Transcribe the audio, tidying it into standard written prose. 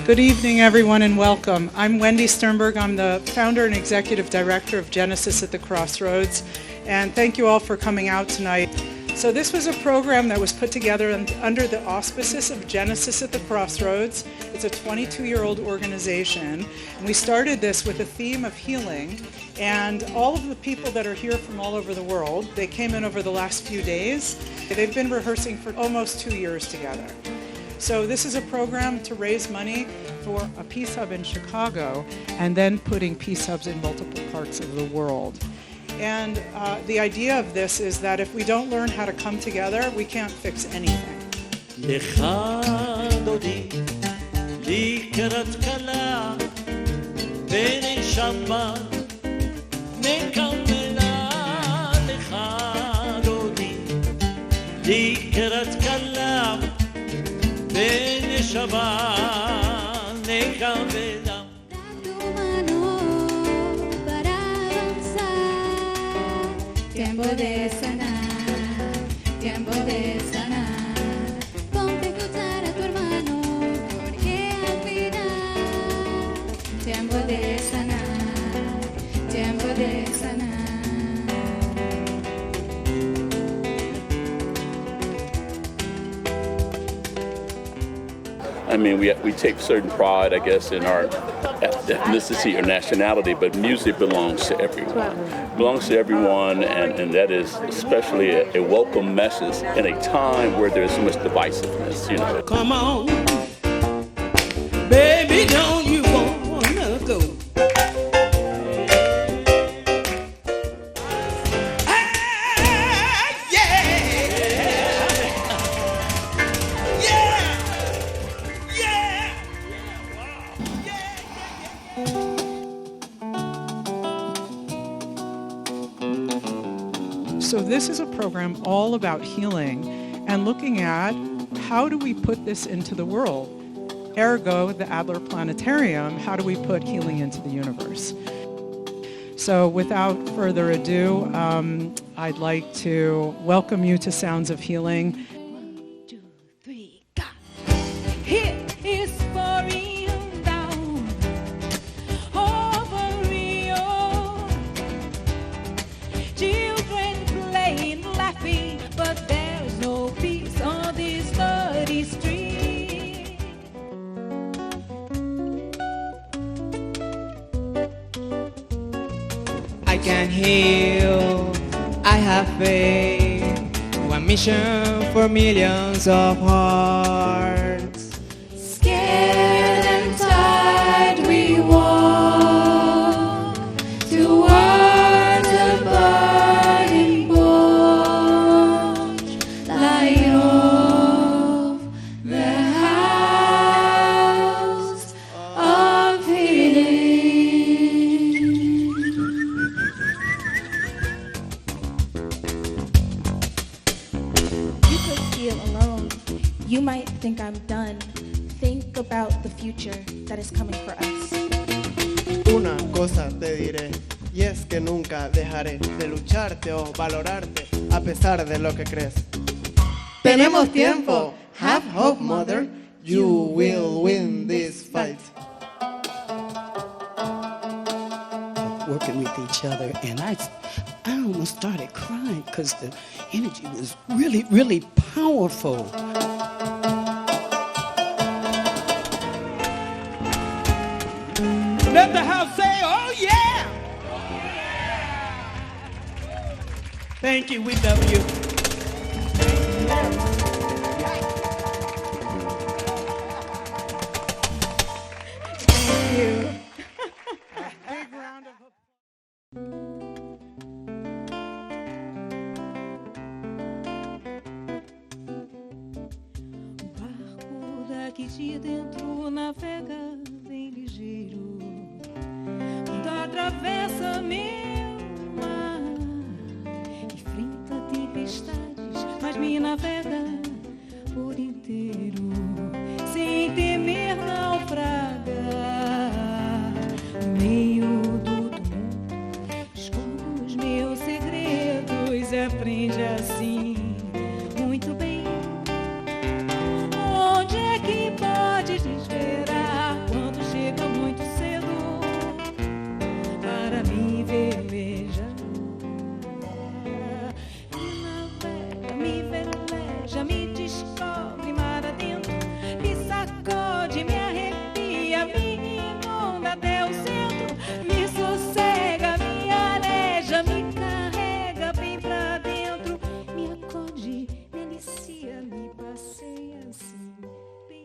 Good evening, everyone, and welcome. I'm Wendy Sternberg. I'm the founder and executive director of Genesis at the Crossroads, and thank you all for coming out tonight. So this was a program that was put together under the auspices of Genesis at the Crossroads. It's a 22-year-old organization, and we started this with a theme of healing, and all of the people that are here from all over the world, they came in over the last few days. They've been rehearsing for almost 2 years together. So this is a program to raise money for a peace hub in Chicago and then putting peace hubs in multiple parts of the world. And the idea of this is that if we don't learn how to come together, we can't fix anything. Tiempo de sanar, tiempo de sanar. Ponte a escuchar a tu hermano, porque al final, tiempo de sanar, tiempo de sanar. I mean, we take certain pride, I guess, in our ethnicity or nationality, but music belongs to everyone. It belongs to everyone, and that is especially a welcome message in a time where there's so much divisiveness, you know. Come on, baby, don't you wanna go? So this is a program all about healing and looking at how do we put this into the world? Ergo, the Adler Planetarium, how do we put healing into the universe? So without further ado, I'd like to welcome you to Sounds of Healing. 1, 2, 3, go! Here is for real down over Rio. Children playing, laughing, but there's no peace on this dirty street. I can heal, I have faith, one mission for millions of hearts. Scared and tired we walk towards the burning porch, light of the house of healing. You could feel alone. You might think I'm done. Think about the future that is coming for us. Una cosa te diré, y es que nunca dejaré de lucharte o valorarte a pesar de lo que crees. Tenemos tiempo. Have hope, mother. You will win this fight. Working with each other, and I almost started crying because the energy was really, really powerful. Let the house say, oh yeah! Thank you, we love you. Thank you. Big round of O barco daqui de dentro navega bem ligeiro, quando atravessa meu mar, enfrenta tempestades, mas me navega por inteiro.